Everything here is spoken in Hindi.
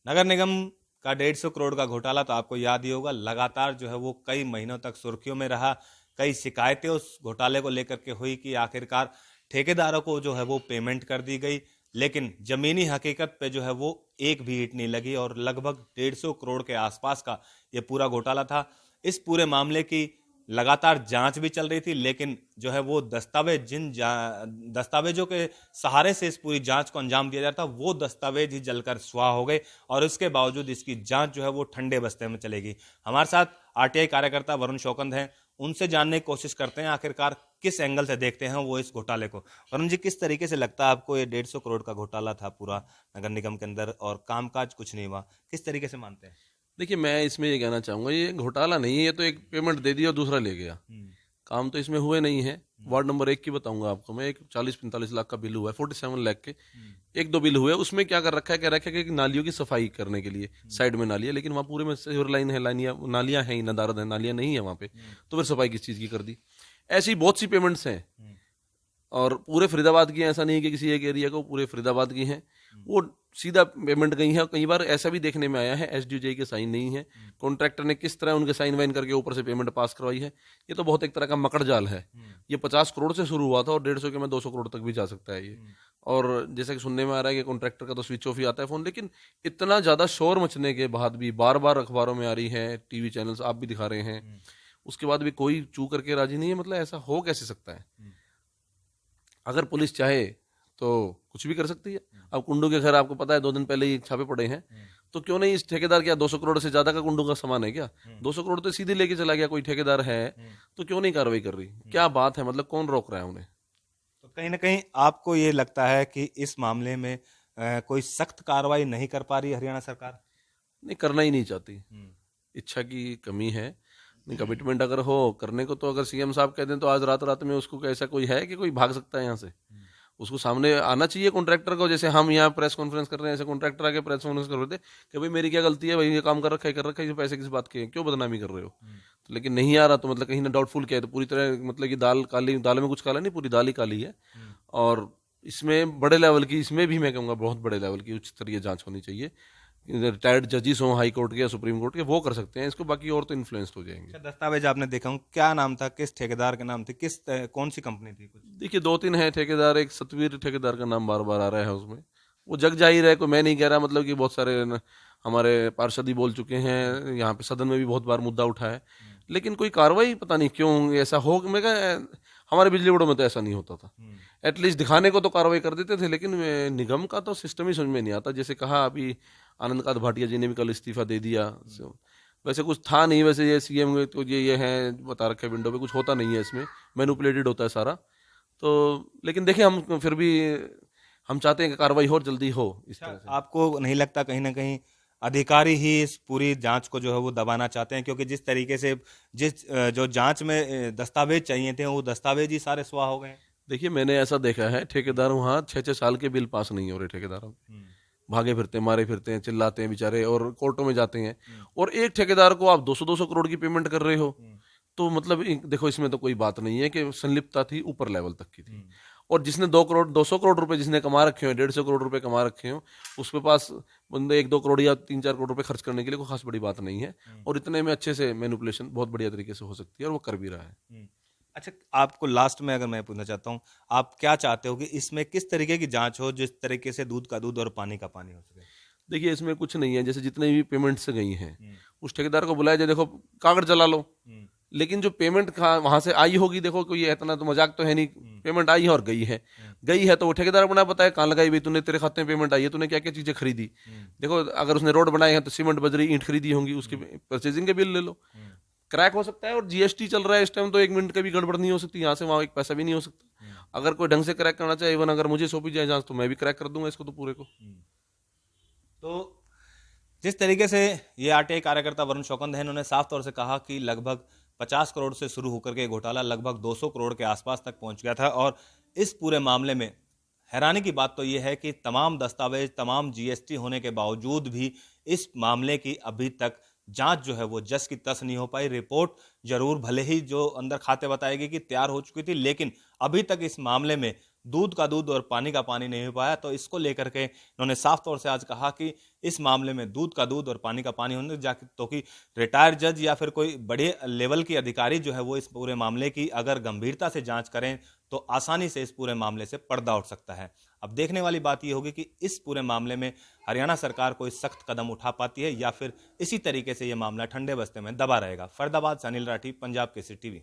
नगर निगम का 150 करोड़ का घोटाला तो आपको याद ही होगा। लगातार जो है वो कई महीनों तक सुर्खियों में रहा। कई शिकायतें उस घोटाले को लेकर के हुई कि आखिरकार ठेकेदारों को जो है वो पेमेंट कर दी गई, लेकिन जमीनी हकीकत पे जो है वो एक भी ईंट नहीं लगी और लगभग 150 करोड़ के आसपास का ये पूरा घोटाला था। इस पूरे मामले की लगातार जांच भी चल रही थी, लेकिन जो है वो दस्तावेजों के सहारे से इस पूरी जांच को अंजाम दिया जाता, वो दस्तावेज ही जलकर स्वाह हो गए और इसके बावजूद इसकी जांच जो है वो ठंडे बस्ते में चलेगी। हमारे साथ आरटीआई कार्यकर्ता वरुण शौकंद हैं, उनसे जानने की कोशिश करते हैं आखिरकार किस एंगल से देखते हैं वो इस घोटाले को। वरुण जी, किस तरीके से लगता है आपको ये 150 करोड़ का घोटाला था पूरा नगर निगम के अंदर और कामकाज कुछ नहीं हुआ, किस तरीके से मानते हैं? देखिए, मैं इसमें ये कहना चाहूँगा, ये घोटाला नहीं है, ये तो एक पेमेंट दे दिया और दूसरा ले गया। काम तो इसमें हुए नहीं है। वार्ड नंबर 1 की बताऊंगा आपको मैं, एक 40-45 लाख का बिल हुआ है, 47 लाख के एक दो बिल हुए। उसमें क्या कर रखा है, कह रखा है कि नालियों की सफाई करने के लिए साइड में नाली है, लेकिन वहाँ पूरे में सीवर लाइन है, लाइनियाँ नालियाँ हैं ही, नदारद है, नालियाँ नहीं है वहाँ पे। तो फिर सफाई किस चीज़ की कर दी? ऐसी बहुत सी पेमेंट्स हैं और पूरे फरीदाबाद की हैं, ऐसा नहीं है कि किसी एक एरिया को, पूरे फरीदाबाद की हैं। वो सीधा पेमेंट गई है। कई बार ऐसा भी देखने में आया है एसडीओ के साइन नहीं है, कॉन्ट्रैक्टर ने किस तरह उनके साइन वाइन करके ऊपर से पेमेंट पास करवाई है। ये तो बहुत एक तरह का मकड़ जाल है। ये 50 करोड़ से शुरू हुआ था और 150 के में 200 करोड़ तक भी जा सकता है ये। और जैसे कि सुनने में आ रहा है कि कॉन्ट्रैक्टर का तो स्विच ऑफ ही आता है फोन, लेकिन इतना ज्यादा शोर मचने के बाद भी बार बार अखबारों में आ रही है, टीवी चैनल्स आप भी दिखा रहे हैं, उसके बाद भी कोई चू करके राजी नहीं है। मतलब ऐसा हो कैसे सकता है? अगर पुलिस चाहे तो कुछ भी कर सकती है। अब कुंडू के घर आपको पता है 2 दिन पहले ही छापे पड़े हैं, तो क्यों नहीं इस ठेकेदार, क्या 200 करोड़ से ज्यादा का कुंडू का सामान है क्या? 200 करोड़ तो सीधे लेके चला गया कोई ठेकेदार है, तो क्यों नहीं कार्रवाई कर रही? क्या बात है? मतलब कौन रोक रहा है उन्हें? तो कहीं ना कहीं आपको ये लगता है कि इस मामले में कोई सख्त कार्रवाई नहीं कर पा रही हरियाणा सरकार? नहीं, करना ही नहीं चाहती। इच्छा की कमी है। नहीं, कमिटमेंट अगर हो करने को, तो अगर सीएम साहब कह दें तो आज रात रात में उसको ऐसा कोई है कि कोई भाग सकता है यहाँ से? उसको सामने आना चाहिए कॉन्ट्रैक्टर को। जैसे हम यहाँ प्रेस कॉन्फ्रेंस कर रहे हैं, ऐसे कॉन्ट्रैक्टर आके प्रेस कॉन्फ्रेंस कर रहे थे कि भाई मेरी क्या गलती है, भाई ये काम कर रखा है, ये पैसे किस बात के हैं, क्यों बदनामी कर रहे हो? तो लेकिन नहीं आ रहा, तो मतलब कहीं ना डाउटफुल क्या है, तो पूरी तरह मतलब कि दाल काली, दाल में कुछ काला नहीं, पूरी दाल ही काली है। और इसमें बड़े लेवल की, इसमें भी मैं कहूँगा बहुत बड़े लेवल की उच्च स्तरीय जांच होनी चाहिए। रिटायर्ड जजेस हों हाई कोर्ट के या सुप्रीम कोर्ट के, वो कर सकते हैं इसको, बाकी और तो इन्फ्लुएंस्ड हो जाएंगे। अच्छा, दस्तावेज आपने देखा हूँ, क्या नाम था, किस ठेकेदार के नाम थे, कौन सी कंपनी थी कुछ? देखिए, 2-3 है ठेकेदार। एक सतवीर ठेकेदार का नाम बार बार आ रहा है उसमें। वो जग जाहिर है, कोई मैं नहीं कह रहा, मतलब कि बहुत सारे हमारे पार्षद ही बोल चुके हैं, यहाँ पे सदन में भी बहुत बार मुद्दा उठा है, लेकिन कोई कार्रवाई पता नहीं क्यों ऐसा हो। मैं कहा, हमारे बिजली बोर्डों में तो ऐसा नहीं होता था। एटलीस्ट दिखाने को तो कार्रवाई कर देते थे, लेकिन निगम का तो सिस्टम ही समझ में नहीं आता। जैसे कहा अभी आनंद कांत भाटिया जी ने भी कल इस्तीफा दे दिया। वैसे कुछ था नहीं, वैसे ये सीएम तो ये है बता रखे विंडो पे, कुछ होता नहीं है इसमें, मैनिपुलेटेड होता है सारा। तो लेकिन देखिए, हम फिर भी हम चाहते हैं कि कार्रवाई हो और जल्दी हो इस तरह से। आपको नहीं लगता कहीं ना कहीं अधिकारी ही इस पूरी जांच को जो है वो दबाना चाहते हैं, क्योंकि जिस तरीके से जो जांच में दस्तावेज चाहिए थे वो दस्तावेज ही सारे स्वाह हो गए? देखिए, मैंने ऐसा देखा है, ठेकेदार वहाँ 6-6 साल के बिल पास नहीं हो रहे ठेकेदारों के। भागे फिरते हैं, मारे फिरते हैं, चिल्लाते हैं बेचारे और कोर्टों में जाते हैं। और एक ठेकेदार को आप 200-200 करोड़ की पेमेंट कर रहे हो, तो मतलब देखो, इसमें तो कोई बात नहीं है कि संलिप्तता थी, ऊपर लेवल तक की थी। और जिसने 200 करोड़ रुपए जिसने कमा रखे हो, 150 करोड़ रुपए कमा रखे हो, उसके पास बंदे 1-2 करोड़ या 3-4 करोड़ रुपए खर्च करने के लिए कोई खास बड़ी बात नहीं है। और इतने में अच्छे से मैनिपुलेशन बहुत बढ़िया तरीके से हो सकती है, और वो कर भी रहा है। अच्छा, आपको लास्ट में अगर मैं पूछना चाहता हूँ, आप क्या चाहते हो कि इसमें किस तरीके की जांच हो जिस तरीके से दूध का दूध और पानी का पानी हो सके? देखिए, इसमें कुछ नहीं है। जैसे जितने भी पेमेंट्स गई हैं, उस ठेकेदार को बुलाया जाए, देखो कागज जला लो, लेकिन जो पेमेंट वहां से आई होगी, देखो कोई इतना तो मजाक तो है नहीं, पेमेंट आई है और गई है। गई है तो वो ठेकेदार अपना बताए कहाँ लगाई भाई तूने, तेरे खाते में पेमेंट आई है, तूने क्या क्या चीजें खरीदी। देखो, अगर उसने रोड बनाए हैं तो सीमेंट बजरी ईंट खरीदी होंगी, उसकी परचेजिंग के बिल ले लो। क्रैक हो सकता है, और जीएसटी चल रहा है इस टाइम, तो 1 मिनट का भी गड़बड़ नहीं हो सकती, यहाँ से वहां एक पैसा भी नहीं हो सकता। अगर कोई ढंग से क्रैक करना चाहे, इवन अगर मुझे सौंपी जाए जांच, तो मैं भी क्रैक कर दूंगा इसको तो पूरे को। तो जिस तरीके से ये आरटीआई कार्यकर्ता वरुण शौकंद है, इन्होंने साफ तौर से कहा कि लगभग 50 करोड़ से शुरू होकर के घोटाला लगभग 200 करोड़ के आसपास तक पहुंच गया था। और इस पूरे मामले में हैरानी की बात तो यह है कि तमाम दस्तावेज, तमाम जीएसटी होने के बावजूद भी इस मामले की अभी तक जांच जो है वो जस की तस नहीं हो पाई। रिपोर्ट जरूर भले ही जो अंदर खाते बताएगी कि तैयार हो चुकी थी, लेकिन अभी तक इस मामले में दूध का दूध और पानी का पानी नहीं हो पाया। तो इसको लेकर के इन्होंने साफ तौर से आज कहा कि इस मामले में दूध का दूध और पानी का पानी होने जाके तो कि रिटायर्ड जज या फिर कोई बड़े लेवल के अधिकारी जो है वो इस पूरे मामले की अगर गंभीरता से जांच करें तो आसानी से इस पूरे मामले से पर्दा उठ सकता है। अब देखने वाली बात यह होगी कि इस पूरे मामले में हरियाणा सरकार कोई सख्त कदम उठा पाती है या फिर इसी तरीके से यह मामला ठंडे बस्ते में दबा रहेगा। फरीदाबाद से अनिल राठी, पंजाब केसरी टीवी।